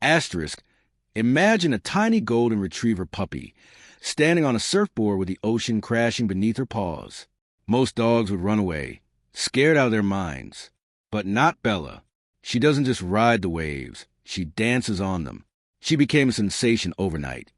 Asterisk, imagine a tiny golden retriever puppy standing on a surfboard with the ocean crashing beneath her paws. Most dogs would run away, scared out of their minds. But not Bella. She doesn't just ride the waves, she dances on them. She became a sensation overnight,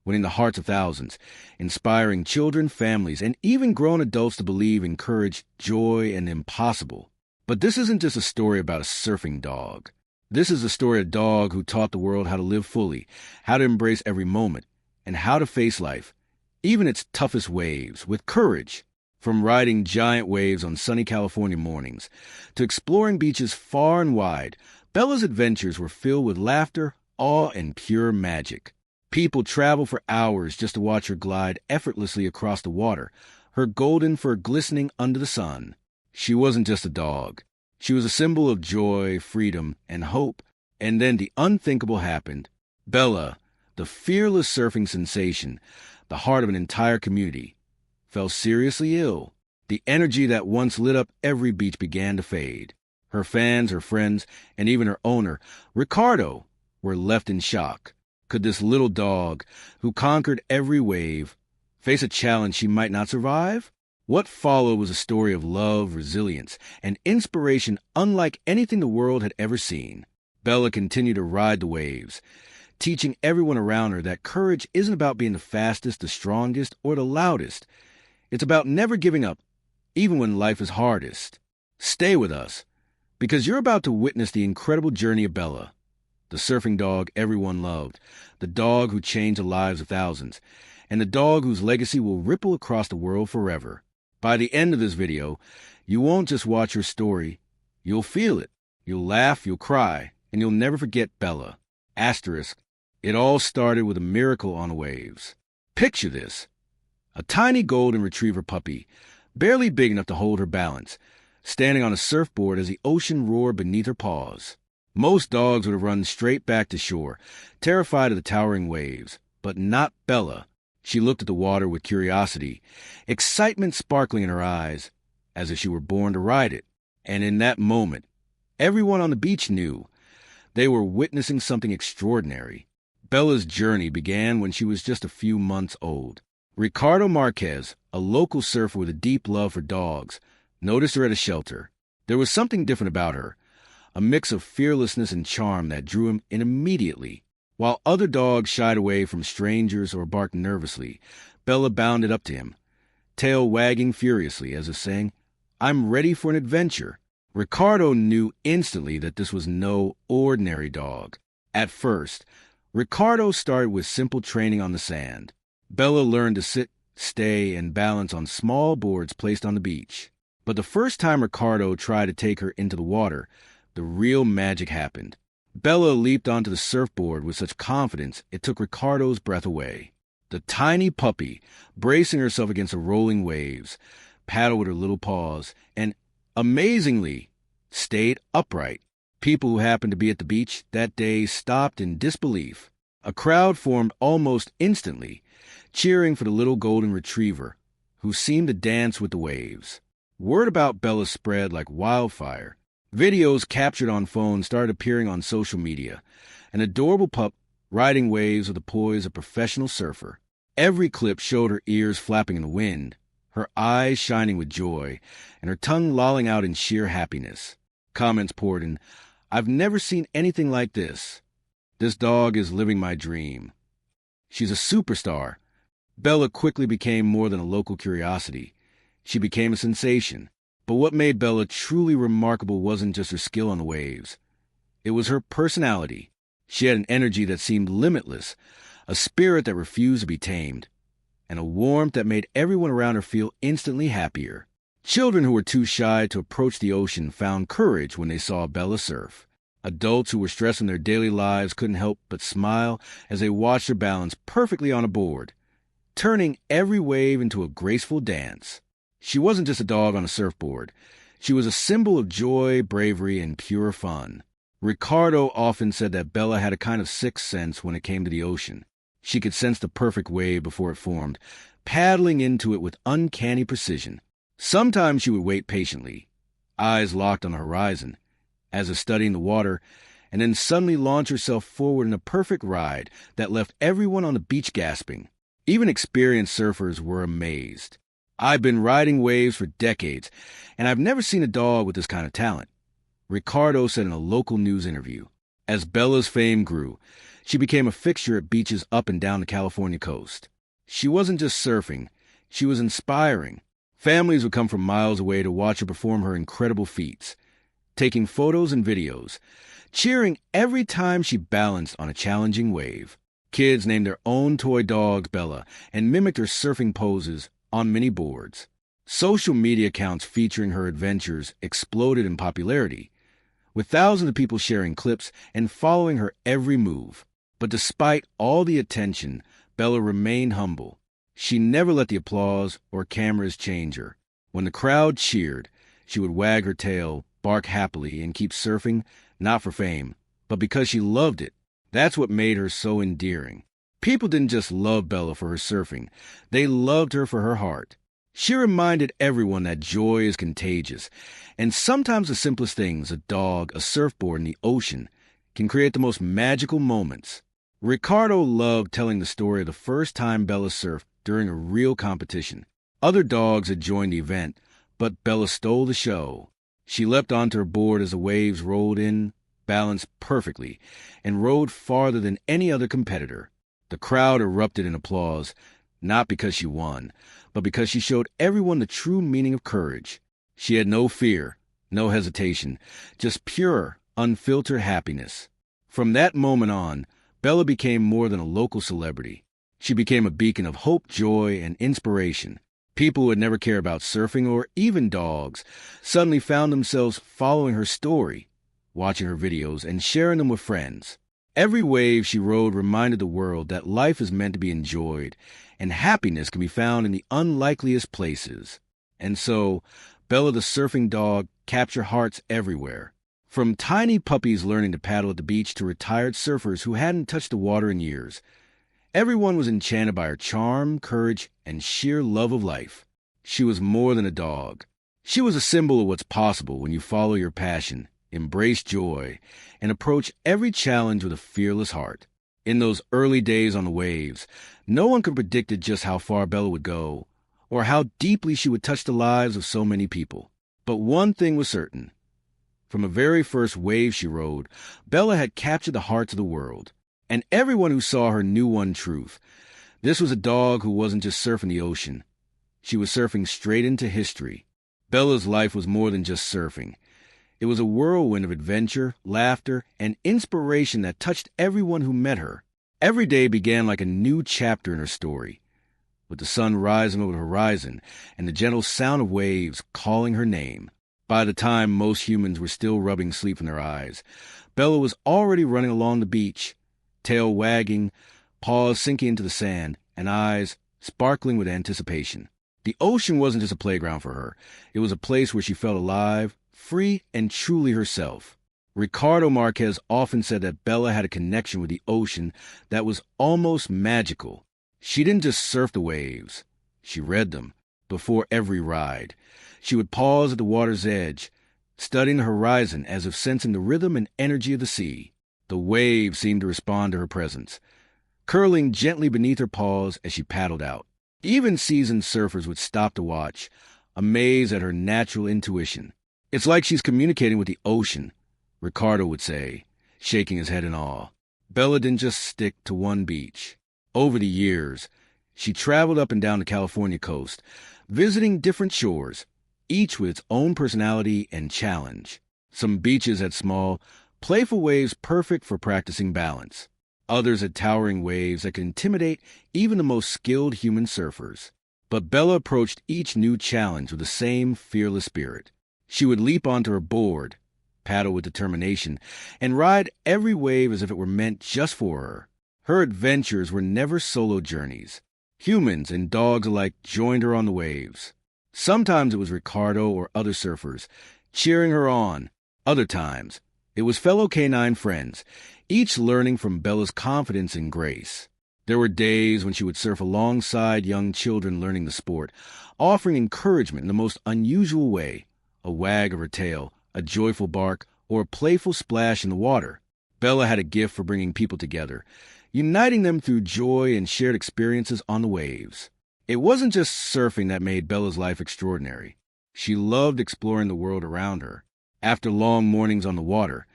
winning the hearts of thousands, inspiring children, families, and even grown adults to believe in courage, joy, and the impossible. But this isn't just a story about a surfing dog. This is a story of a dog who taught the world how to live fully, how to embrace every moment, and how to face life, even its toughest waves, with courage. From riding giant waves on sunny California mornings to exploring beaches far and wide, Bella's adventures were filled with laughter, awe, and pure magic. People travel for hours just to watch her glide effortlessly across the water, her golden fur glistening under the sun. She wasn't just a dog. She was a symbol of joy, freedom, and hope. And then the unthinkable happened. Bella, the fearless surfing sensation, the heart of an entire community, fell seriously ill. The energy that once lit up every beach began to fade. Her fans, her friends, and even her owner, Ricardo, were left in shock. Could this little dog, who conquered every wave, face a challenge she might not survive? What followed was a story of love, resilience, and inspiration unlike anything the world had ever seen. Bella continued to ride the waves, teaching everyone around her that courage isn't about being the fastest, the strongest, or the loudest. It's about never giving up, even when life is hardest. Stay with us, because you're about to witness the incredible journey of Bella, the surfing dog everyone loved, the dog who changed the lives of thousands, and the dog whose legacy will ripple across the world forever. By the end of this video, you won't just watch her story, you'll feel it. You'll laugh, you'll cry, and you'll never forget Bella. Asterisk, it all started with a miracle on the waves. Picture this. A tiny golden retriever puppy, barely big enough to hold her balance, standing on a surfboard as the ocean roared beneath her paws. Most dogs would have run straight back to shore, terrified of the towering waves. But not Bella. She looked at the water with curiosity, excitement sparkling in her eyes, as if she were born to ride it. And in that moment, everyone on the beach knew they were witnessing something extraordinary. Bella's journey began when she was just a few months old. Ricardo Marquez, a local surfer with a deep love for dogs, noticed her at a shelter. There was something different about her, a mix of fearlessness and charm that drew him in immediately. While other dogs shied away from strangers or barked nervously, Bella bounded up to him, tail wagging furiously as if saying, "I'm ready for an adventure." Ricardo knew instantly that this was no ordinary dog. At first, Ricardo started with simple training on the sand. Bella learned to sit, stay, and balance on small boards placed on the beach. But the first time Ricardo tried to take her into the water, the real magic happened. Bella leaped onto the surfboard with such confidence it took Ricardo's breath away. The tiny puppy, bracing herself against the rolling waves, paddled with her little paws, and, amazingly, stayed upright. People who happened to be at the beach that day stopped in disbelief. A crowd formed almost instantly, cheering for the little golden retriever, who seemed to dance with the waves. Word about Bella spread like wildfire. Videos captured on phones started appearing on social media. An adorable pup riding waves with the poise of a professional surfer. Every clip showed her ears flapping in the wind, her eyes shining with joy, and her tongue lolling out in sheer happiness. Comments poured in, "I've never seen anything like this. This dog is living my dream. She's a superstar." Bella quickly became more than a local curiosity. She became a sensation. But what made Bella truly remarkable wasn't just her skill on the waves. It was her personality. She had an energy that seemed limitless, a spirit that refused to be tamed, and a warmth that made everyone around her feel instantly happier. Children who were too shy to approach the ocean found courage when they saw Bella surf. Adults who were stressing their daily lives couldn't help but smile as they watched her balance perfectly on a board, turning every wave into a graceful dance. She wasn't just a dog on a surfboard. She was a symbol of joy, bravery, and pure fun. Ricardo often said that Bella had a kind of sixth sense when it came to the ocean. She could sense the perfect wave before it formed, paddling into it with uncanny precision. Sometimes she would wait patiently, eyes locked on the horizon, as if studying the water, and then suddenly launch herself forward in a perfect ride that left everyone on the beach gasping. Even experienced surfers were amazed. I've been riding waves for decades, and I've never seen a dog with this kind of talent, Ricardo said in a local news interview. As Bella's fame grew, she became a fixture at beaches up and down the California coast. She wasn't just surfing, she was inspiring. Families would come from miles away to watch her perform her incredible feats, taking photos and videos, cheering every time she balanced on a challenging wave. Kids named their own toy dogs Bella and mimicked her surfing poses on mini boards. Social media accounts featuring her adventures exploded in popularity, with thousands of people sharing clips and following her every move. But despite all the attention, Bella remained humble. She never let the applause or cameras change her. When the crowd cheered, she would wag her tail, bark happily, and keep surfing, not for fame, but because she loved it. That's what made her so endearing. People didn't just love Bella for her surfing. They loved her for her heart. She reminded everyone that joy is contagious, and sometimes the simplest things, a dog, a surfboard, and the ocean, can create the most magical moments. Ricardo loved telling the story of the first time Bella surfed during a real competition. Other dogs had joined the event, but Bella stole the show. She leapt onto her board as the waves rolled in, balanced perfectly, and rode farther than any other competitor. The crowd erupted in applause, not because she won, but because she showed everyone the true meaning of courage. She had no fear, no hesitation, just pure, unfiltered happiness. From that moment on, Bella became more than a local celebrity. She became a beacon of hope, joy, and inspiration. People who had never cared about surfing or even dogs suddenly found themselves following her story, watching her videos, and sharing them with friends. Every wave she rode reminded the world that life is meant to be enjoyed, and happiness can be found in the unlikeliest places. And so, Bella the surfing dog captured hearts everywhere. From tiny puppies learning to paddle at the beach to retired surfers who hadn't touched the water in years, everyone was enchanted by her charm, courage, and sheer love of life. She was more than a dog. She was a symbol of what's possible when you follow your passion, embrace joy, and approach every challenge with a fearless heart. In those early days on the waves, no one could predict just how far Bella would go, or how deeply she would touch the lives of so many people. But one thing was certain. From the very first wave she rode, Bella had captured the hearts of the world, and everyone who saw her knew one truth. This was a dog who wasn't just surfing the ocean. She was surfing straight into history. Bella's life was more than just surfing. It was a whirlwind of adventure, laughter, and inspiration that touched everyone who met her. Every day began like a new chapter in her story, with the sun rising over the horizon and the gentle sound of waves calling her name. By the time most humans were still rubbing sleep from their eyes, Bella was already running along the beach, tail wagging, paws sinking into the sand, and eyes sparkling with anticipation. The ocean wasn't just a playground for her. It was a place where she felt alive, free, and truly herself. Ricardo Marquez often said that Bella had a connection with the ocean that was almost magical. She didn't just surf the waves. She read them before every ride. She would pause at the water's edge, studying the horizon as if sensing the rhythm and energy of the sea. The waves seemed to respond to her presence, curling gently beneath her paws as she paddled out. Even seasoned surfers would stop to watch, amazed at her natural intuition. "It's like she's communicating with the ocean," Ricardo would say, shaking his head in awe. Bella didn't just stick to one beach. Over the years, she traveled up and down the California coast, visiting different shores, each with its own personality and challenge. Some beaches had small, playful waves perfect for practicing balance. Others had towering waves that could intimidate even the most skilled human surfers. But Bella approached each new challenge with the same fearless spirit. She would leap onto her board, paddle with determination, and ride every wave as if it were meant just for her. Her adventures were never solo journeys. Humans and dogs alike joined her on the waves. Sometimes it was Ricardo or other surfers, cheering her on. Other times, it was fellow canine friends, each learning from Bella's confidence and grace. There were days when she would surf alongside young children learning the sport, offering encouragement in the most unusual way, a wag of her tail, a joyful bark, or a playful splash in the water. Bella had a gift for bringing people together, uniting them through joy and shared experiences on the waves. It wasn't just surfing that made Bella's life extraordinary. She loved exploring the world around her. After long mornings on the water,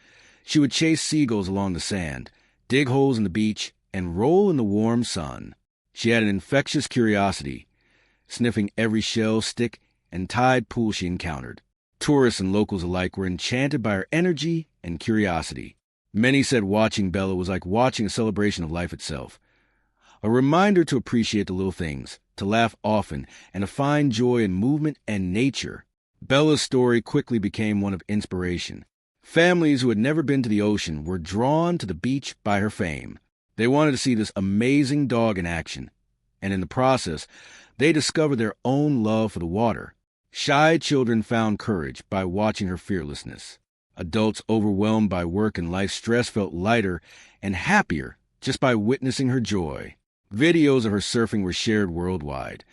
she would chase seagulls along the sand, dig holes in the beach, and roll in the warm sun. She had an infectious curiosity, sniffing every shell, stick, and tide pool she encountered. Tourists and locals alike were enchanted by her energy and curiosity. Many said watching Bella was like watching a celebration of life itself, a reminder to appreciate the little things, to laugh often, and to find joy in movement and nature. Bella's story quickly became one of inspiration. Families who had never been to the ocean were drawn to the beach by her fame. They wanted to see this amazing dog in action, and in the process, they discovered their own love for the water. Shy children found courage by watching her fearlessness. Adults overwhelmed by work and life stress felt lighter and happier just by witnessing her joy. Videos of her surfing were shared worldwide,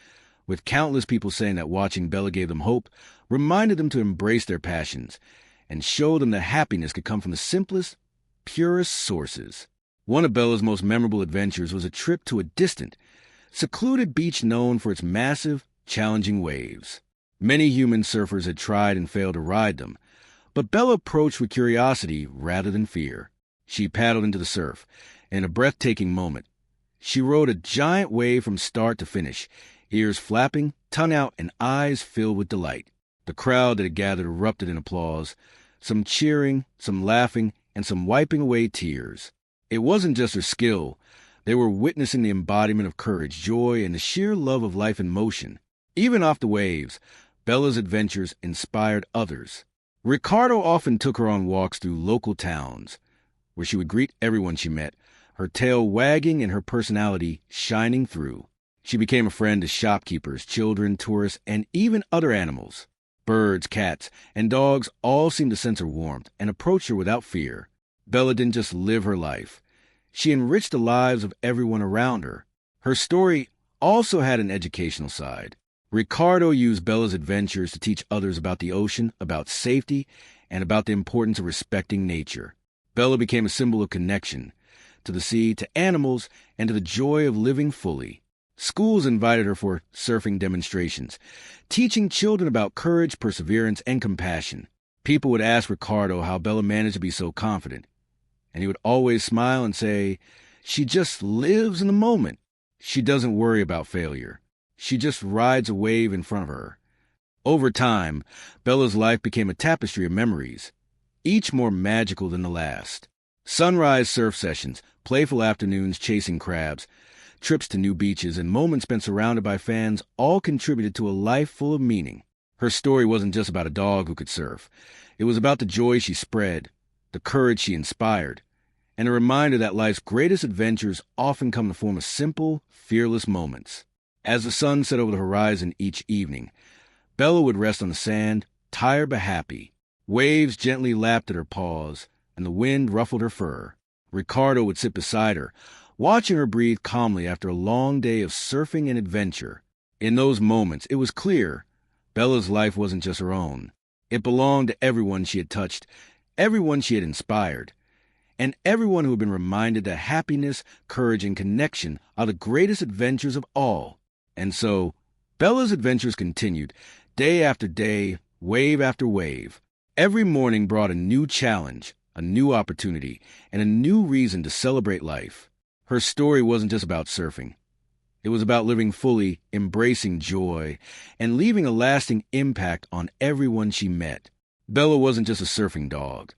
with countless people saying that watching Bella gave them hope, reminded them to embrace their passions, and showed them that happiness could come from the simplest, purest sources. One of Bella's most memorable adventures was a trip to a distant, secluded beach known for its massive, challenging waves. Many human surfers had tried and failed to ride them, but Bella approached with curiosity rather than fear. She paddled into the surf, and in a breathtaking moment, she rode a giant wave from start to finish, ears flapping, tongue out, and eyes filled with delight. The crowd that had gathered erupted in applause, some cheering, some laughing, and some wiping away tears. It wasn't just her skill. They were witnessing the embodiment of courage, joy, and the sheer love of life in motion. Even off the waves, Bella's adventures inspired others. Ricardo often took her on walks through local towns, where she would greet everyone she met, her tail wagging and her personality shining through. She became a friend to shopkeepers, children, tourists, and even other animals. Birds, cats, and dogs all seemed to sense her warmth and approach her without fear. Bella didn't just live her life. She enriched the lives of everyone around her. Her story also had an educational side. Ricardo used Bella's adventures to teach others about the ocean, about safety, and about the importance of respecting nature. Bella became a symbol of connection to the sea, to animals, and to the joy of living fully. Schools invited her for surfing demonstrations, teaching children about courage, perseverance, and compassion. People would ask Ricardo how Bella managed to be so confident, and he would always smile and say, "She just lives in the moment. She doesn't worry about failure. She just rides a wave in front of her." Over time, Bella's life became a tapestry of memories, each more magical than the last. Sunrise surf sessions, playful afternoons chasing crabs, trips to new beaches, and moments spent surrounded by fans all contributed to a life full of meaning. Her story wasn't just about a dog who could surf. It was about the joy she spread, the courage she inspired, and a reminder that life's greatest adventures often come in the form of simple, fearless moments. As the sun set over the horizon each evening, Bella would rest on the sand, tired but happy. Waves gently lapped at her paws, and the wind ruffled her fur. Ricardo would sit beside her, watching her breathe calmly after a long day of surfing and adventure. In those moments, it was clear Bella's life wasn't just her own. It belonged to everyone she had touched, everyone she had inspired, and everyone who had been reminded that happiness, courage, and connection are the greatest adventures of all. And so, Bella's adventures continued, day after day, wave after wave. Every morning brought a new challenge, a new opportunity, and a new reason to celebrate life. Her story wasn't just about surfing. It was about living fully, embracing joy, and leaving a lasting impact on everyone she met. Bella wasn't just a surfing dog.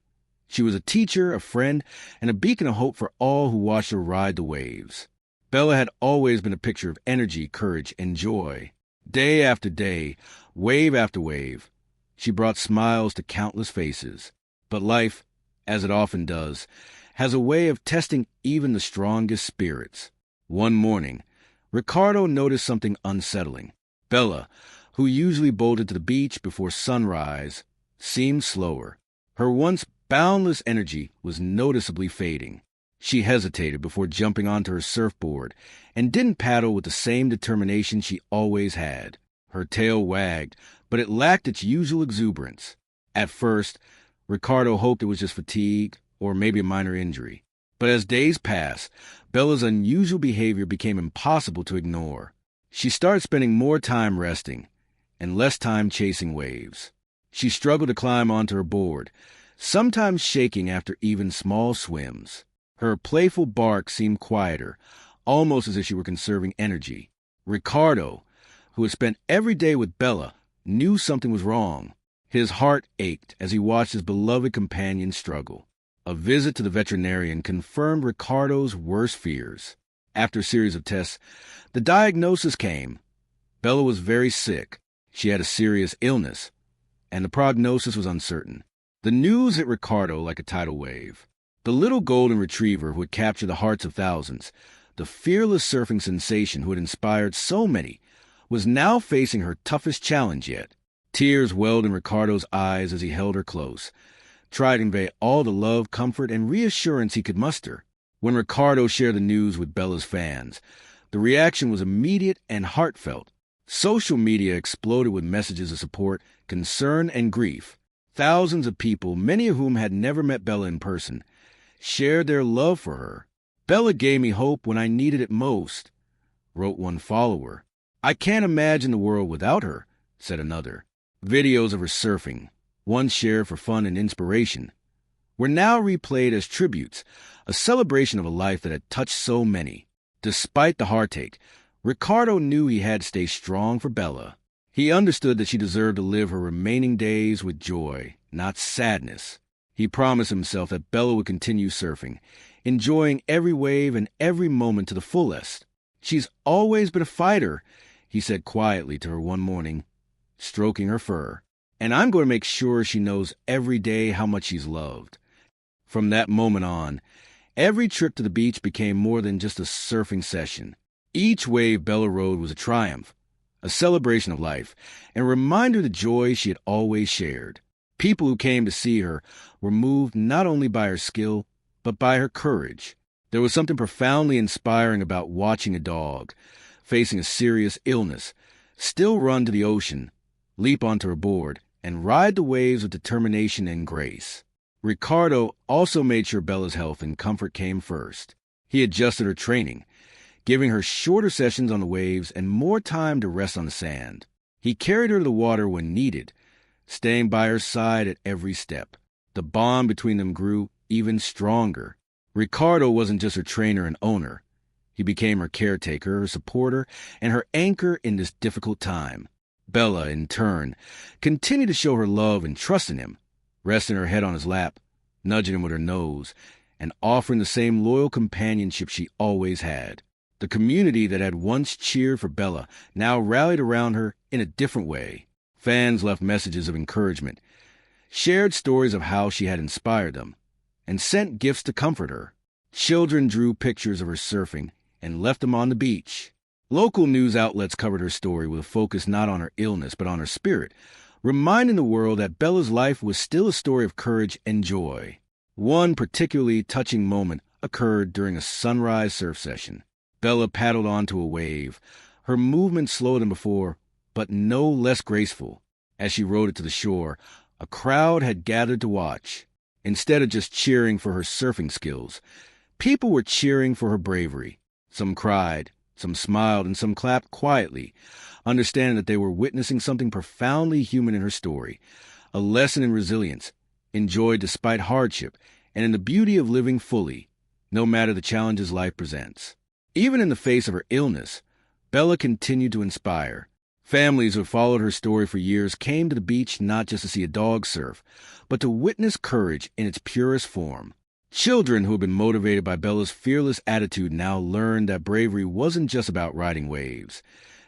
She was a teacher, a friend, and a beacon of hope for all who watched her ride the waves. Bella had always been a picture of energy, courage, and joy. Day after day, wave after wave, she brought smiles to countless faces. But life, as it often does, has a way of testing even the strongest spirits. One morning, Ricardo noticed something unsettling. Bella, who usually bolted to the beach before sunrise, seemed slower. Her once boundless energy was noticeably fading. She hesitated before jumping onto her surfboard and didn't paddle with the same determination she always had. Her tail wagged, but it lacked its usual exuberance. At first, Ricardo hoped it was just fatigue or maybe a minor injury. But as days passed, Bella's unusual behavior became impossible to ignore. She started spending more time resting and less time chasing waves. She struggled to climb onto her board, sometimes shaking after even small swims. Her playful bark seemed quieter, almost as if she were conserving energy. Ricardo, who had spent every day with Bella, knew something was wrong. His heart ached as he watched his beloved companion struggle. A visit to the veterinarian confirmed Ricardo's worst fears. After a series of tests, the diagnosis came. Bella was very sick. She had a serious illness, and the prognosis was uncertain. The news hit Ricardo like a tidal wave. The little golden retriever who had captured the hearts of thousands, the fearless surfing sensation who had inspired so many, was now facing her toughest challenge yet. Tears welled in Ricardo's eyes as he held her close, tried to convey all the love, comfort, and reassurance he could muster. When Ricardo shared the news with Bella's fans, the reaction was immediate and heartfelt. Social media exploded with messages of support, concern, and grief. Thousands of people, many of whom had never met Bella in person, shared their love for her. "Bella gave me hope when I needed it most," wrote one follower. "I can't imagine the world without her," said another. Videos of her surfing, once shared for fun and inspiration, were now replayed as tributes, a celebration of a life that had touched so many. Despite the heartache, Ricardo knew he had to stay strong for Bella. He understood that she deserved to live her remaining days with joy, not sadness. He promised himself that Bella would continue surfing, enjoying every wave and every moment to the fullest. "She's always been a fighter," he said quietly to her one morning, stroking her fur. "And I'm going to make sure she knows every day how much she's loved." From that moment on, every trip to the beach became more than just a surfing session. Each wave Bella rode was a triumph, a celebration of life, and a reminder of the joy she had always shared. People who came to see her were moved not only by her skill, but by her courage. There was something profoundly inspiring about watching a dog, facing a serious illness, still run to the ocean, leap onto her board, and ride the waves with determination and grace. Ricardo also made sure Bella's health and comfort came first. He adjusted her training, giving her shorter sessions on the waves and more time to rest on the sand. He carried her to the water when needed, staying by her side at every step. The bond between them grew even stronger. Ricardo wasn't just her trainer and owner. He became her caretaker, her supporter, and her anchor in this difficult time. Bella, in turn, continued to show her love and trust in him, resting her head on his lap, nudging him with her nose, and offering the same loyal companionship she always had. The community that had once cheered for Bella now rallied around her in a different way. Fans left messages of encouragement, shared stories of how she had inspired them, and sent gifts to comfort her. Children drew pictures of her surfing and left them on the beach. Local news outlets covered her story with a focus not on her illness but on her spirit, reminding the world that Bella's life was still a story of courage and joy. One particularly touching moment occurred during a sunrise surf session. Bella paddled onto a wave, her movement slower than before, but no less graceful. As she rode it to the shore, a crowd had gathered to watch. Instead of just cheering for her surfing skills, people were cheering for her bravery. Some cried, some smiled, and some clapped quietly, understanding that they were witnessing something profoundly human in her story, a lesson in resilience, enjoyed despite hardship, and in the beauty of living fully, no matter the challenges life presents. Even in the face of her illness, Bella continued to inspire. Families who had followed her story for years came to the beach not just to see a dog surf, but to witness courage in its purest form. Children who had been motivated by Bella's fearless attitude now learned that bravery wasn't just about riding waves.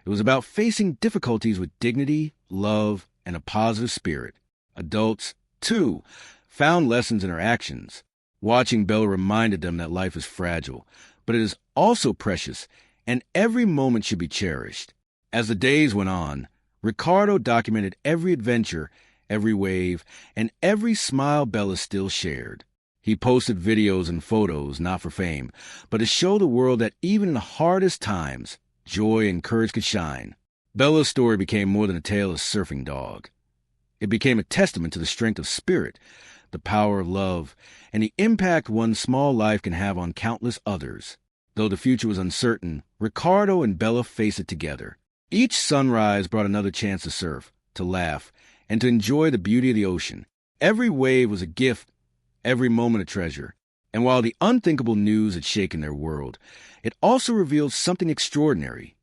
It was about facing difficulties with dignity, love, and a positive spirit. Adults, too, found lessons in her actions. Watching Bella reminded them that life is fragile, but it is also precious, and every moment should be cherished. As the days went on, Ricardo documented every adventure, every wave, and every smile Bella still shared. He posted videos and photos, not for fame, but to show the world that even in the hardest times, joy and courage could shine. Bella's story became more than a tale of a surfing dog. It became a testament to the strength of spirit, the power of love, and the impact one small life can have on countless others. Though the future was uncertain, Ricardo and Bella faced it together. Each sunrise brought another chance to surf, to laugh, and to enjoy the beauty of the ocean. Every wave was a gift, every moment a treasure. And while the unthinkable news had shaken their world, it also revealed something extraordinary.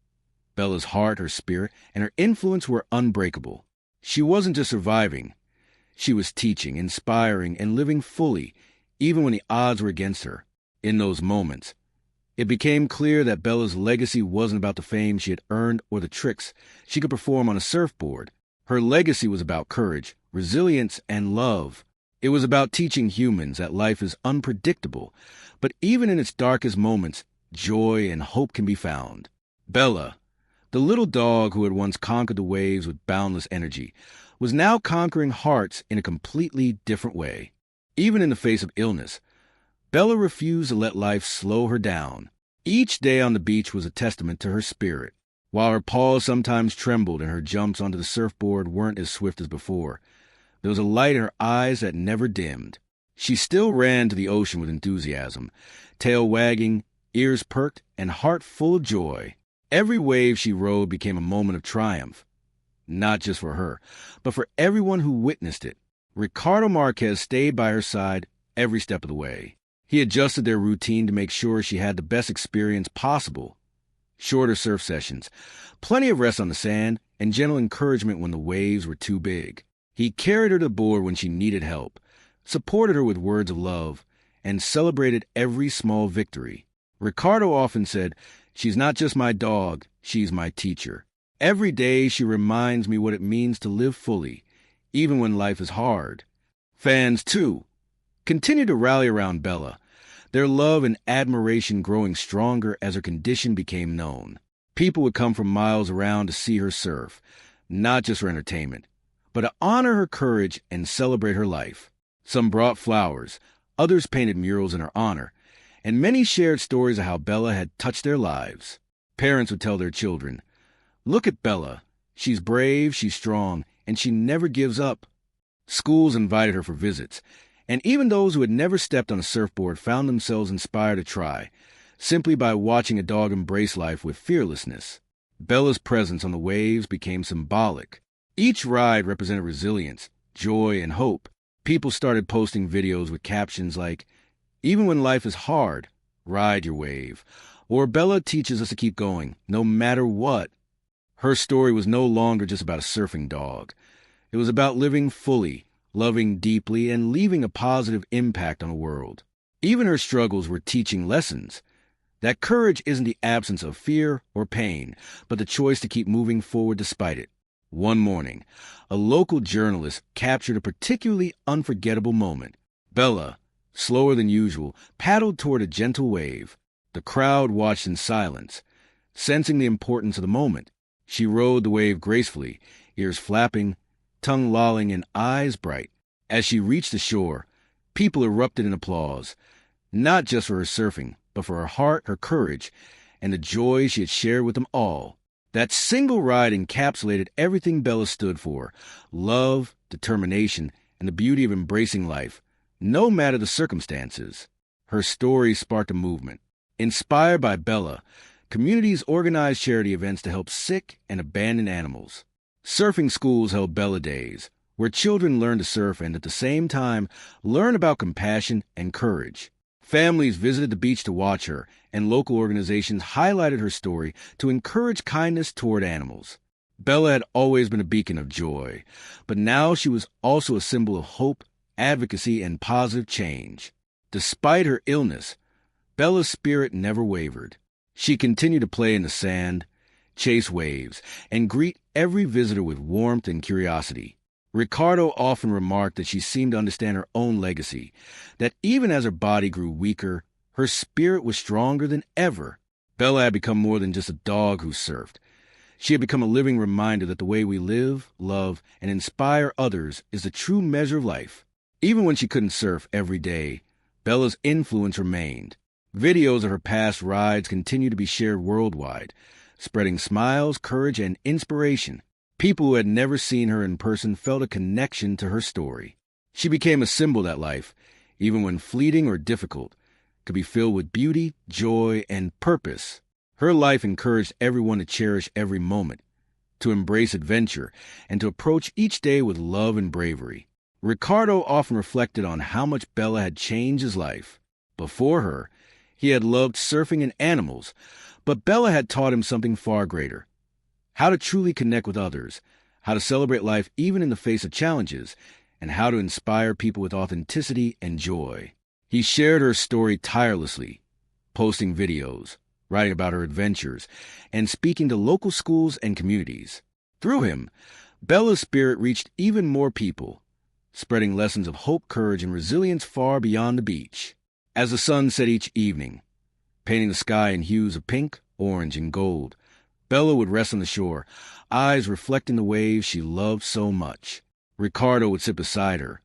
Bella's heart, her spirit, and her influence were unbreakable. She wasn't just surviving. She was teaching, inspiring, and living fully, even when the odds were against her. In those moments, it became clear that Bella's legacy wasn't about the fame she had earned or the tricks she could perform on a surfboard. Her legacy was about courage, resilience, and love. It was about teaching humans that life is unpredictable, but even in its darkest moments, joy and hope can be found. Bella, the little dog who had once conquered the waves with boundless energy, was now conquering hearts in a completely different way. Even in the face of illness, Bella refused to let life slow her down. Each day on the beach was a testament to her spirit. While her paws sometimes trembled and her jumps onto the surfboard weren't as swift as before, there was a light in her eyes that never dimmed. She still ran to the ocean with enthusiasm, tail wagging, ears perked, and heart full of joy. Every wave she rode became a moment of triumph, not just for her, but for everyone who witnessed it. Ricardo Marquez stayed by her side every step of the way. He adjusted their routine to make sure she had the best experience possible. Shorter surf sessions, plenty of rest on the sand, and gentle encouragement when the waves were too big. He carried her to the board when she needed help, supported her with words of love, and celebrated every small victory. Ricardo often said, "She's not just my dog, she's my teacher. Every day she reminds me what it means to live fully, even when life is hard." Fans, too, continued to rally around Bella, their love and admiration growing stronger as her condition became known. People would come from miles around to see her surf, not just for entertainment, but to honor her courage and celebrate her life. Some brought flowers, others painted murals in her honor, and many shared stories of how Bella had touched their lives. Parents would tell their children, "Look at Bella. She's brave, she's strong, and she never gives up." Schools invited her for visits, and even those who had never stepped on a surfboard found themselves inspired to try, simply by watching a dog embrace life with fearlessness. Bella's presence on the waves became symbolic. Each ride represented resilience, joy, and hope. People started posting videos with captions like, "Even when life is hard, ride your wave," or "Bella teaches us to keep going, no matter what." Her story was no longer just about a surfing dog. It was about living fully, loving deeply, and leaving a positive impact on the world. Even her struggles were teaching lessons. That courage isn't the absence of fear or pain, but the choice to keep moving forward despite it. One morning, a local journalist captured a particularly unforgettable moment. Bella, slower than usual, paddled toward a gentle wave. The crowd watched in silence, sensing the importance of the moment. She rode the wave gracefully, ears flapping, tongue lolling, and eyes bright. As she reached the shore, people erupted in applause, not just for her surfing, but for her heart, her courage, and the joy she had shared with them all. That single ride encapsulated everything Bella stood for: love, determination, and the beauty of embracing life, no matter the circumstances. Her story sparked a movement. Inspired by Bella, communities organized charity events to help sick and abandoned animals. Surfing schools held Bella Days, where children learned to surf and at the same time learn about compassion and courage. Families visited the beach to watch her, and local organizations highlighted her story to encourage kindness toward animals. Bella had always been a beacon of joy, but now she was also a symbol of hope, advocacy, and positive change. Despite her illness, Bella's spirit never wavered. She continued to play in the sand, chase waves, and greet every visitor with warmth and curiosity. Ricardo often remarked that she seemed to understand her own legacy, that even as her body grew weaker, her spirit was stronger than ever. Bella had become more than just a dog who surfed. She had become a living reminder that the way we live, love, and inspire others is the true measure of life. Even when she couldn't surf every day, Bella's influence remained. Videos of her past rides continue to be shared worldwide, spreading smiles, courage, and inspiration. People who had never seen her in person felt a connection to her story. She became a symbol that life, even when fleeting or difficult, could be filled with beauty, joy, and purpose. Her life encouraged everyone to cherish every moment, to embrace adventure, and to approach each day with love and bravery. Ricardo often reflected on how much Bella had changed his life. Before her, he had loved surfing and animals, but Bella had taught him something far greater: how to truly connect with others, how to celebrate life even in the face of challenges, and how to inspire people with authenticity and joy. He shared her story tirelessly, posting videos, writing about her adventures, and speaking to local schools and communities. Through him, Bella's spirit reached even more people, spreading lessons of hope, courage, and resilience far beyond the beach. As the sun set each evening, painting the sky in hues of pink, orange, and gold, Bella would rest on the shore, eyes reflecting the waves she loved so much. Ricardo would sit beside her,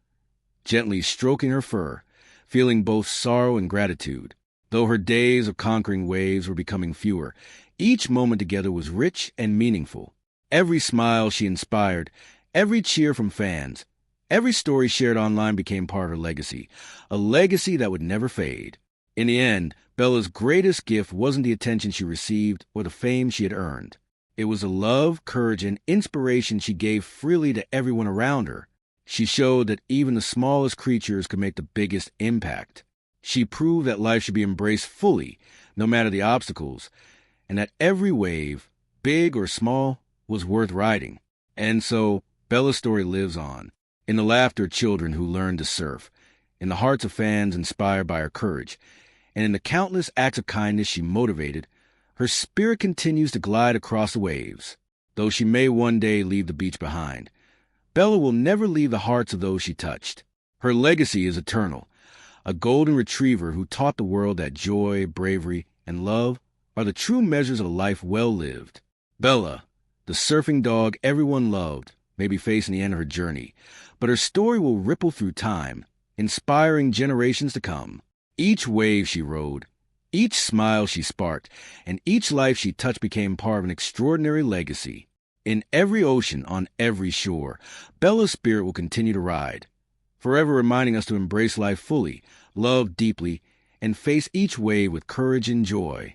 gently stroking her fur, feeling both sorrow and gratitude. Though her days of conquering waves were becoming fewer, each moment together was rich and meaningful. Every smile she inspired, every cheer from fans, every story shared online became part of her legacy, a legacy that would never fade. In the end, Bella's greatest gift wasn't the attention she received or the fame she had earned. It was the love, courage, and inspiration she gave freely to everyone around her. She showed that even the smallest creatures could make the biggest impact. She proved that life should be embraced fully, no matter the obstacles, and that every wave, big or small, was worth riding. And so, Bella's story lives on, in the laughter of children who learned to surf, in the hearts of fans inspired by her courage, and in the countless acts of kindness she motivated. Her spirit continues to glide across the waves. Though she may one day leave the beach behind, Bella will never leave the hearts of those she touched. Her legacy is eternal, a golden retriever who taught the world that joy, bravery, and love are the true measures of a life well lived. Bella, the surfing dog everyone loved, may be facing the end of her journey, but her story will ripple through time, inspiring generations to come. Each wave she rode, each smile she sparked, and each life she touched became part of an extraordinary legacy. In every ocean, on every shore, Bella's spirit will continue to ride, forever reminding us to embrace life fully, love deeply, and face each wave with courage and joy.